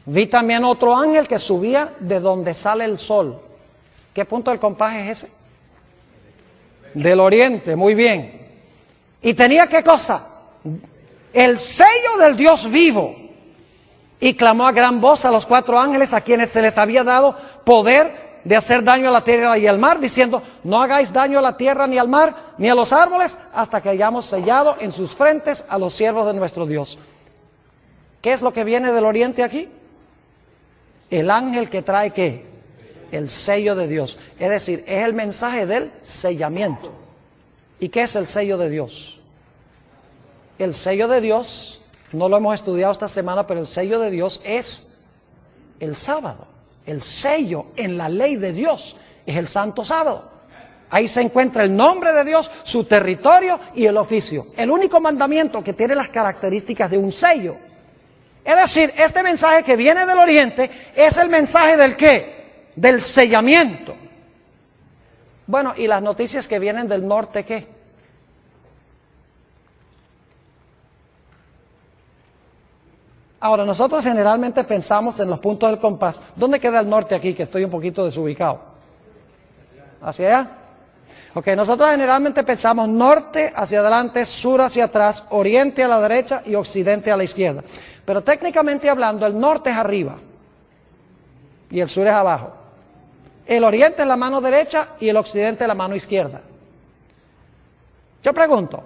Vi también otro ángel que subía de donde sale el sol. ¿Qué punto del compás es ese? Del oriente, muy bien. Y tenía ¿qué cosa? El sello del Dios vivo. Y clamó a gran voz a los 4 ángeles a quienes se les había dado poder de hacer daño a la tierra y al mar, diciendo, no hagáis daño a la tierra ni al mar ni a los árboles hasta que hayamos sellado en sus frentes a los siervos de nuestro Dios. ¿Qué es lo que viene del oriente aquí? El ángel que trae ¿qué? El sello de Dios. Es decir, es el mensaje del sellamiento. ¿Y qué es el sello de Dios? El sello de Dios, no lo hemos estudiado esta semana, pero el sello de Dios es el sábado. El sello en la ley de Dios es el santo sábado. Ahí se encuentra el nombre de Dios, su territorio y el oficio. El único mandamiento que tiene las características de un sello. Es decir, este mensaje que viene del oriente es el mensaje del ¿qué? Del sellamiento. Bueno, ¿y las noticias que vienen del norte qué? Ahora, nosotros generalmente pensamos en los puntos del compás. ¿Dónde queda el norte aquí? Que estoy un poquito desubicado. ¿Hacia allá? Ok, nosotros generalmente pensamos norte hacia adelante, sur hacia atrás, oriente a la derecha y occidente a la izquierda. Pero técnicamente hablando, el norte es arriba y el sur es abajo. El oriente es la mano derecha y el occidente es la mano izquierda. Yo pregunto,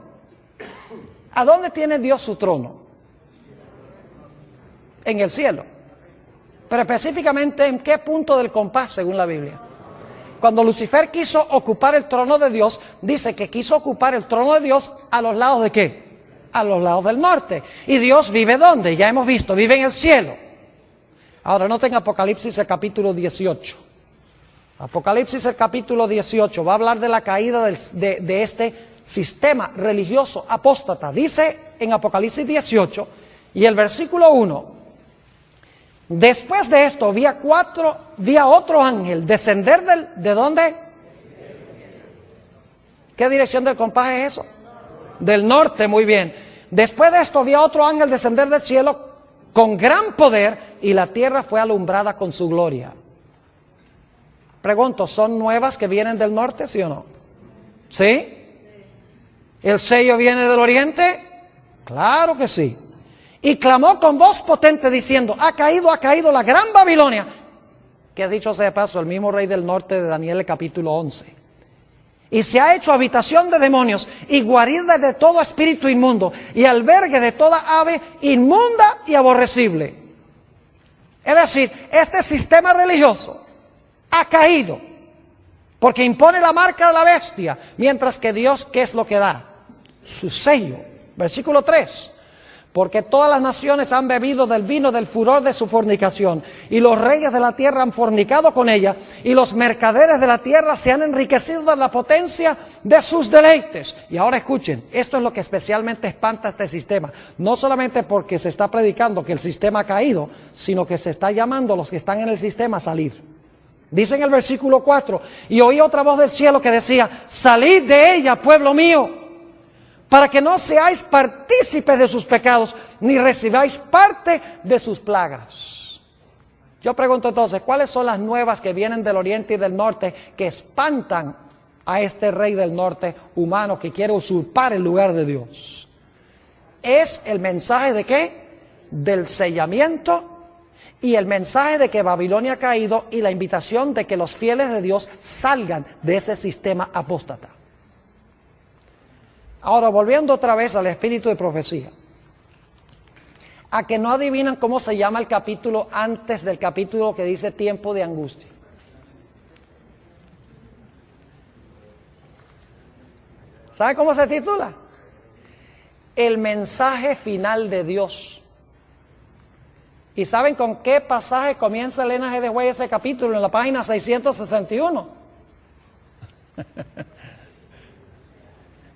¿a dónde tiene Dios su trono? En el cielo. Pero específicamente, ¿en qué punto del compás, según la Biblia? Cuando Lucifer quiso ocupar el trono de Dios, dice que quiso ocupar el trono de Dios a los lados ¿de qué? A los lados del norte. ¿Y Dios vive dónde? Ya hemos visto, vive en el cielo. Ahora, noten Apocalipsis el capítulo 18. Apocalipsis el capítulo 18 va a hablar de la caída de este sistema religioso apóstata. Dice en Apocalipsis 18 y el versículo 1: después de esto vi a otro ángel descender ¿de dónde? ¿Qué dirección del compás es eso? Del norte, muy bien. Después de esto vi a otro ángel descender del cielo con gran poder, y la tierra fue alumbrada con su gloria. Pregunto, ¿son nuevas que vienen del norte, sí o no? ¿Sí? ¿El sello viene del oriente? Claro que sí. Y clamó con voz potente diciendo: ha caído la gran Babilonia, que dicho sea de paso, el mismo rey del norte de Daniel, el capítulo 11. Y se ha hecho habitación de demonios y guarida de todo espíritu inmundo y albergue de toda ave inmunda y aborrecible. Es decir, este sistema religioso ha caído porque impone la marca de la bestia, mientras que Dios, ¿qué es lo que da? Su sello. Versículo 3: porque todas las naciones han bebido del vino del furor de su fornicación, y los reyes de la tierra han fornicado con ella, y los mercaderes de la tierra se han enriquecido de la potencia de sus deleites. Y ahora escuchen, esto es lo que especialmente espanta este sistema, no solamente porque se está predicando que el sistema ha caído, sino que se está llamando a los que están en el sistema a salir. Dice en el versículo 4: y oí otra voz del cielo que decía: salid de ella, pueblo mío, para que no seáis partícipes de sus pecados, ni recibáis parte de sus plagas. Yo pregunto entonces, ¿cuáles son las nuevas que vienen del oriente y del norte que espantan a este rey del norte humano que quiere usurpar el lugar de Dios? Es el mensaje de ¿qué? Del sellamiento, y el mensaje de que Babilonia ha caído, y la invitación de que los fieles de Dios salgan de ese sistema apóstata. Ahora, volviendo otra vez al espíritu de profecía, a que no adivinan cómo se llama el capítulo antes del capítulo que dice tiempo de angustia. ¿Sabe cómo se titula? El mensaje final de Dios. ¿Y saben con qué pasaje comienza Elena G. de White ese capítulo? En la página 661.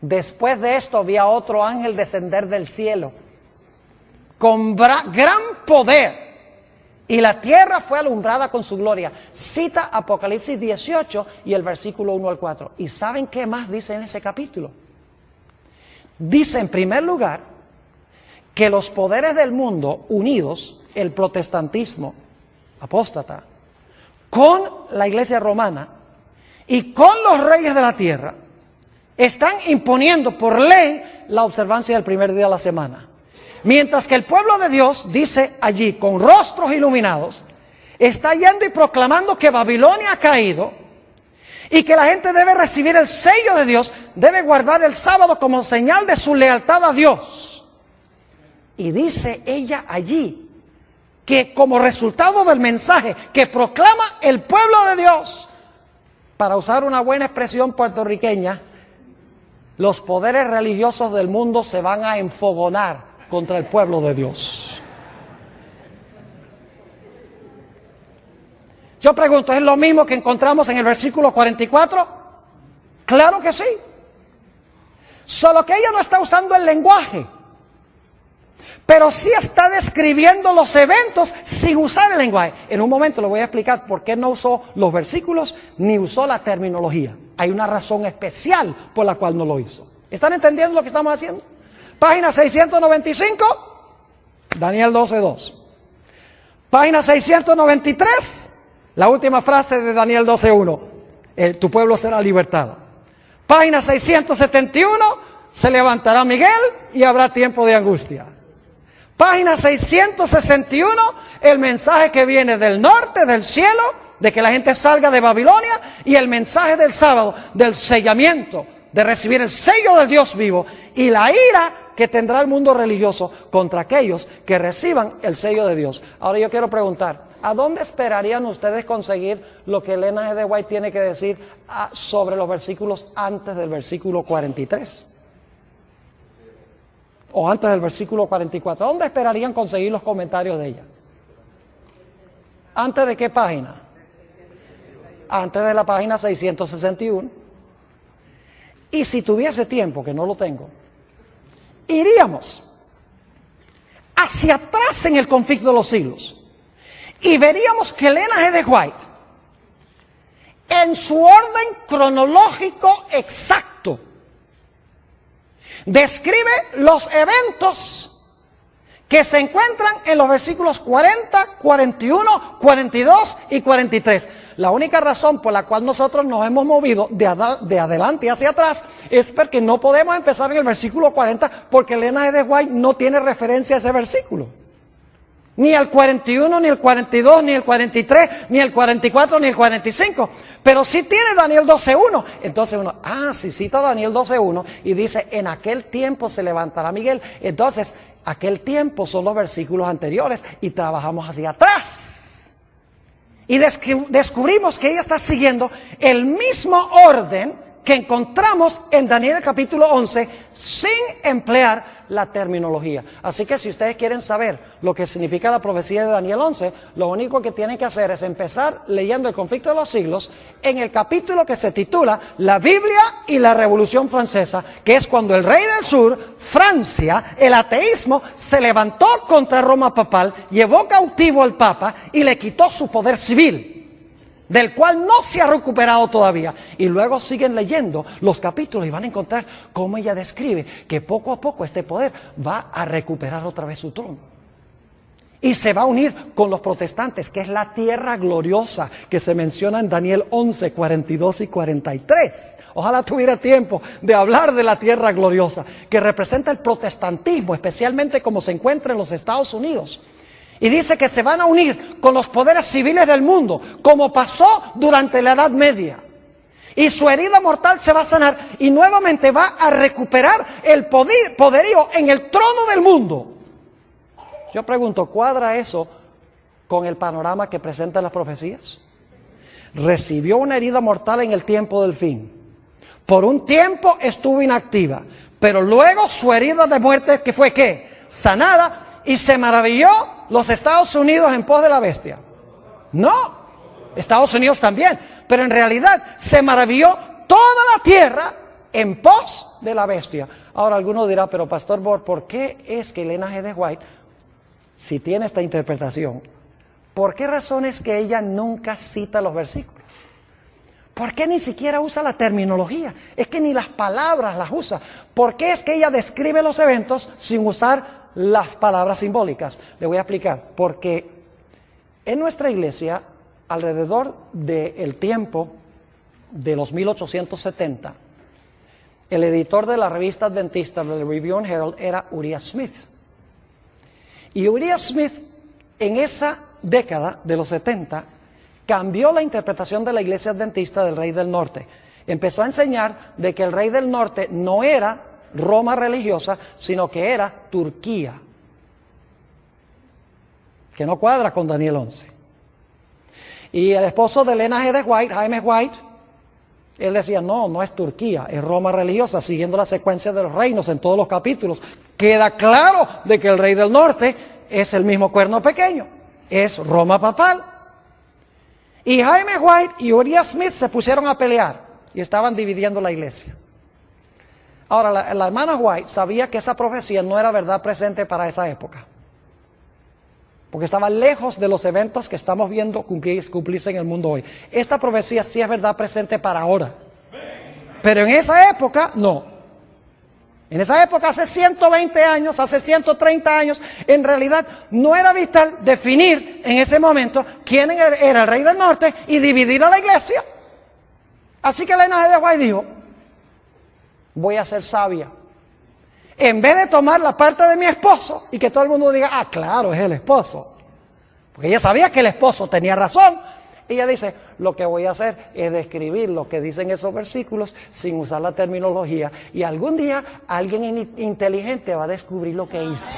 Después de esto vi a otro ángel descender del cielo con gran poder, y la tierra fue alumbrada con su gloria. Cita Apocalipsis 18 y el versículo 1 al 4. ¿Y saben qué más dice en ese capítulo? Dice en primer lugar que los poderes del mundo unidos, el protestantismo apóstata, con la iglesia romana y con los reyes de la tierra, están imponiendo por ley la observancia del primer día de la semana. Mientras que el pueblo de Dios, dice allí, con rostros iluminados, está yendo y proclamando que Babilonia ha caído y que la gente debe recibir el sello de Dios, debe guardar el sábado como señal de su lealtad a Dios. Y dice ella allí que como resultado del mensaje que proclama el pueblo de Dios, para usar una buena expresión puertorriqueña, los poderes religiosos del mundo se van a enfogonar contra el pueblo de Dios. Yo pregunto, ¿es lo mismo que encontramos en el versículo 44? Claro que sí. Solo que ella no está usando el lenguaje, pero sí está describiendo los eventos sin usar el lenguaje. En un momento le voy a explicar por qué no usó los versículos ni usó la terminología. Hay una razón especial por la cual no lo hizo. ¿Están entendiendo lo que estamos haciendo? Página 695, Daniel 12:2. Página 693, la última frase de Daniel 12:1. Tu pueblo será libertado. Página 671, se levantará Miguel y habrá tiempo de angustia. Página 661, el mensaje que viene del norte, del cielo, de que la gente salga de Babilonia, y el mensaje del sábado, del sellamiento, de recibir el sello del Dios vivo y la ira que tendrá el mundo religioso contra aquellos que reciban el sello de Dios. Ahora yo quiero preguntar, ¿a dónde esperarían ustedes conseguir lo que Elena G. de White tiene que decir sobre los versículos antes del versículo 43? O antes del versículo 44. ¿Dónde esperarían conseguir los comentarios de ella? ¿Antes de qué página? Antes de la página 661. Y si tuviese tiempo, que no lo tengo, iríamos hacia atrás en el conflicto de los siglos y veríamos que Elena G. de White, en su orden cronológico exacto, describe los eventos que se encuentran en los versículos 40, 41, 42 y 43. La única razón por la cual nosotros nos hemos movido de adelante hacia atrás es porque no podemos empezar en el versículo 40 porque Elena G. de White no tiene referencia a ese versículo. Ni el 41, ni el 42, ni el 43, ni el 44, ni el 45. Pero sí tiene Daniel 12:1. Entonces uno, si cita Daniel 12:1 y dice, en aquel tiempo se levantará Miguel. Entonces, aquel tiempo son los versículos anteriores y trabajamos hacia atrás. Y descubrimos que ella está siguiendo el mismo orden que encontramos en Daniel capítulo 11 sin emplear la terminología. Así que si ustedes quieren saber lo que significa la profecía de Daniel 11, lo único que tienen que hacer es empezar leyendo el conflicto de los siglos en el capítulo que se titula La Biblia y la Revolución Francesa, que es cuando el rey del sur, Francia, el ateísmo, se levantó contra Roma papal, llevó cautivo al papa y le quitó su poder civil, del cual no se ha recuperado todavía. Y luego siguen leyendo los capítulos y van a encontrar cómo ella describe que poco a poco este poder va a recuperar otra vez su trono. Y se va a unir con los protestantes, que es la tierra gloriosa que se menciona en Daniel 11, 42 y 43. Ojalá tuviera tiempo de hablar de la tierra gloriosa, que representa el protestantismo, especialmente como se encuentra en los Estados Unidos. Y dice que se van a unir con los poderes civiles del mundo, como pasó durante la Edad Media. Y su herida mortal se va a sanar y nuevamente va a recuperar el poderío en el trono del mundo. Yo pregunto, ¿cuadra eso con el panorama que presentan las profecías? Recibió una herida mortal en el tiempo del fin. Por un tiempo estuvo inactiva, pero luego su herida de muerte, que fue ¿qué? Sanada, y se maravilló los Estados Unidos en pos de la bestia. No, Estados Unidos también, pero en realidad se maravilló toda la tierra en pos de la bestia. Ahora alguno dirá, pero Pastor Bor, ¿por qué es que Elena G. de White, si tiene esta interpretación, por qué razón es que ella nunca cita los versículos? ¿Por qué ni siquiera usa la terminología? Es que ni las palabras las usa. ¿Por qué es que ella describe los eventos sin usar las palabras simbólicas? Le voy a explicar. Porque en nuestra iglesia, alrededor del tiempo de los 1870, el editor de la revista adventista del Review and Herald era Uriah Smith. Y Uriah Smith, en esa década de los 70, cambió la interpretación de la iglesia adventista del Rey del Norte. Empezó a enseñar de que el Rey del Norte no era Roma religiosa, sino que era Turquía, que no cuadra con Daniel 11. Y el esposo de Elena G. de White, Jaime White, él decía, no es Turquía, es Roma religiosa, siguiendo la secuencia de los reinos en todos los capítulos. Queda claro de que el rey del norte es el mismo cuerno pequeño, es Roma papal. Y Jaime White y Uriah Smith se pusieron a pelear y estaban dividiendo la iglesia. Ahora, la hermana White sabía que esa profecía no era verdad presente para esa época, porque estaba lejos de los eventos que estamos viendo cumplirse en el mundo hoy. Esta profecía sí es verdad presente para ahora, pero en esa época no. En esa época, hace 120 años, hace 130 años, en realidad no era vital definir en ese momento quién era el rey del norte y dividir a la iglesia. Así que Elena G. de White dijo, voy a ser sabia. En vez de tomar la parte de mi esposo y que todo el mundo diga, claro, es el esposo. Porque ella sabía que el esposo tenía razón. Ella dice, lo que voy a hacer es describir lo que dicen esos versículos sin usar la terminología. Y algún día alguien inteligente va a descubrir lo que hice.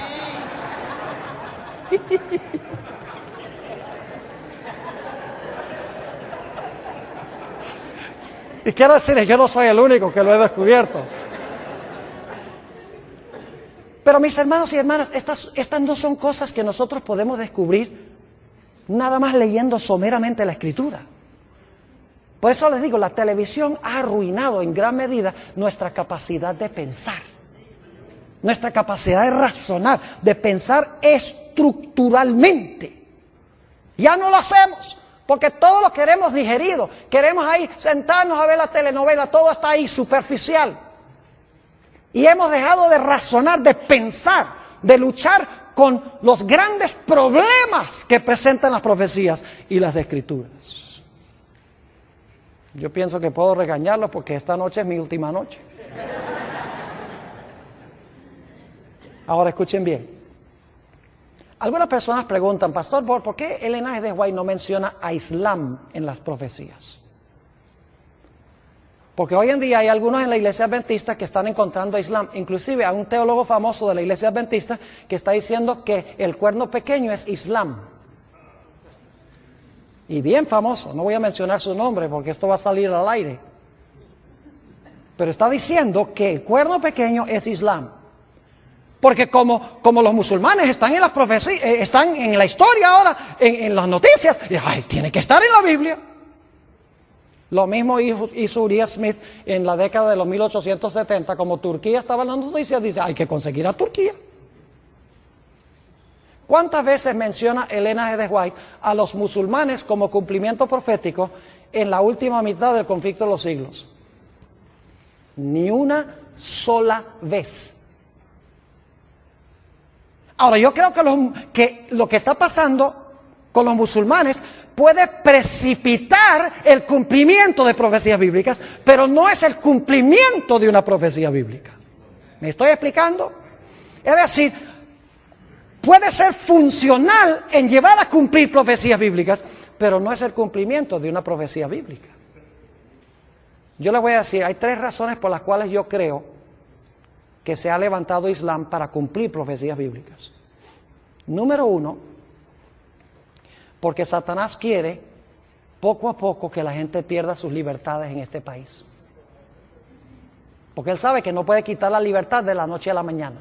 Y quiero decirles, yo no soy el único que lo he descubierto. Pero mis hermanos y hermanas, estas no son cosas que nosotros podemos descubrir nada más leyendo someramente la Escritura. Por eso les digo, la televisión ha arruinado en gran medida nuestra capacidad de pensar, nuestra capacidad de razonar, de pensar estructuralmente. Ya no lo hacemos, porque todo lo queremos digerido. Queremos ahí sentarnos a ver la telenovela, todo está ahí superficial. Y hemos dejado de razonar, de pensar, de luchar con los grandes problemas que presentan las profecías y las Escrituras. Yo pienso que puedo regañarlos porque esta noche es mi última noche. Ahora escuchen bien. Algunas personas preguntan, Pastor, ¿por qué Ellen G. de White no menciona a Islam en las profecías? Porque hoy en día hay algunos en la iglesia adventista que están encontrando a Islam. Inclusive hay un teólogo famoso de la iglesia adventista que está diciendo que el cuerno pequeño es Islam. Y bien famoso, no voy a mencionar su nombre porque esto va a salir al aire. Pero está diciendo que el cuerno pequeño es Islam. Porque como los musulmanes están en las profecías, están en la historia ahora, en las noticias, tiene que estar en la Biblia. Lo mismo hizo Uriah Smith en la década de los 1870, como Turquía estaba en las noticias, dice, hay que conseguir a Turquía. ¿Cuántas veces menciona Ellen G. de White a los musulmanes como cumplimiento profético en la última mitad del conflicto de los siglos? Ni una sola vez. Ahora, yo creo que lo que está pasando con los musulmanes puede precipitar el cumplimiento de profecías bíblicas, pero no es el cumplimiento de una profecía bíblica. ¿Me estoy explicando? Es decir, puede ser funcional en llevar a cumplir profecías bíblicas, pero no es el cumplimiento de una profecía bíblica. Yo les voy a decir, hay 3 razones por las cuales yo creo que se ha levantado Islam para cumplir profecías bíblicas. Número 1, porque Satanás quiere poco a poco que la gente pierda sus libertades en este país. Porque él sabe que no puede quitar la libertad de la noche a la mañana.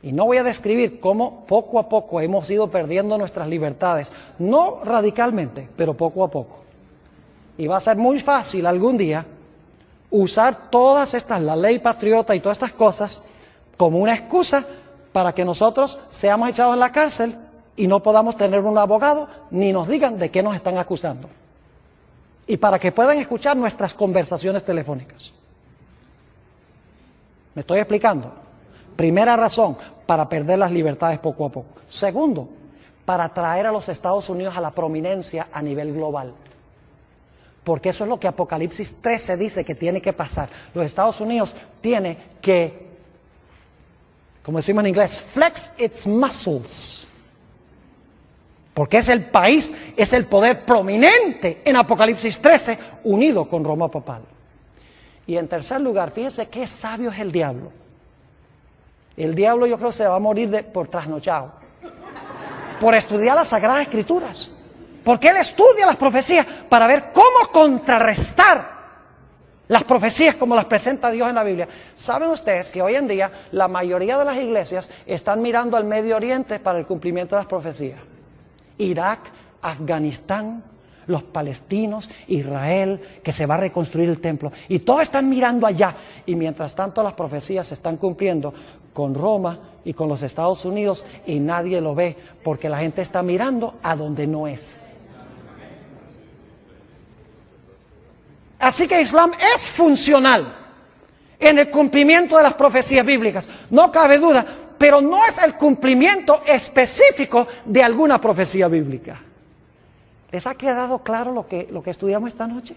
Y no voy a describir cómo poco a poco hemos ido perdiendo nuestras libertades. No radicalmente, pero poco a poco. Y va a ser muy fácil algún día usar todas estas, la ley patriota y todas estas cosas, como una excusa para que nosotros seamos echados en la cárcel y no podamos tener un abogado, ni nos digan de qué nos están acusando. Y para que puedan escuchar nuestras conversaciones telefónicas. ¿Me estoy explicando? Primera razón, para perder las libertades poco a poco. Segundo, para traer a los Estados Unidos a la prominencia a nivel global. Porque eso es lo que Apocalipsis 13 dice que tiene que pasar. Los Estados Unidos tiene que, como decimos en inglés, flex its muscles. Porque es el país, es el poder prominente en Apocalipsis 13, unido con Roma papal. Y en tercer lugar, fíjense qué sabio es el diablo. El diablo yo creo que se va a morir por trasnochado. Por estudiar las Sagradas Escrituras. Porque él estudia las profecías para ver cómo contrarrestar las profecías como las presenta Dios en la Biblia. ¿Saben ustedes que hoy en día la mayoría de las iglesias están mirando al Medio Oriente para el cumplimiento de las profecías? Irak, Afganistán, los palestinos, Israel, que se va a reconstruir el templo. Y todos están mirando allá. Y mientras tanto las profecías se están cumpliendo con Roma y con los Estados Unidos y nadie lo ve porque la gente está mirando a donde no es. Así que Islam es funcional en el cumplimiento de las profecías bíblicas. No cabe duda. Pero no es el cumplimiento específico de alguna profecía bíblica. ¿Les ha quedado claro lo que estudiamos esta noche?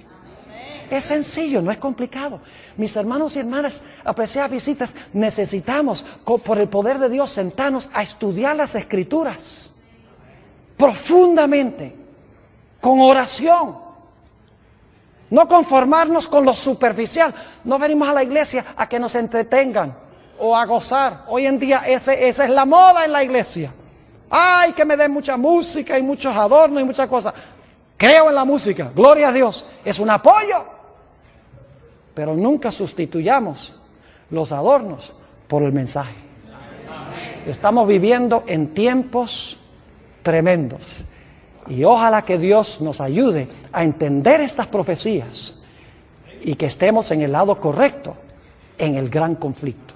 Es sencillo, no es complicado. Mis hermanos y hermanas, apreciadas visitas, necesitamos, por el poder de Dios, sentarnos a estudiar las Escrituras profundamente. con oración. No conformarnos con lo superficial. No venimos a la iglesia a que nos entretengan o a gozar. Hoy en día esa es la moda en la iglesia. Ay, que me den mucha música y muchos adornos y muchas cosas. Creo en la música, gloria a Dios, es un apoyo. Pero nunca sustituyamos los adornos por el mensaje. Estamos viviendo en tiempos tremendos. Y ojalá que Dios nos ayude a entender estas profecías y que estemos en el lado correcto en el gran conflicto.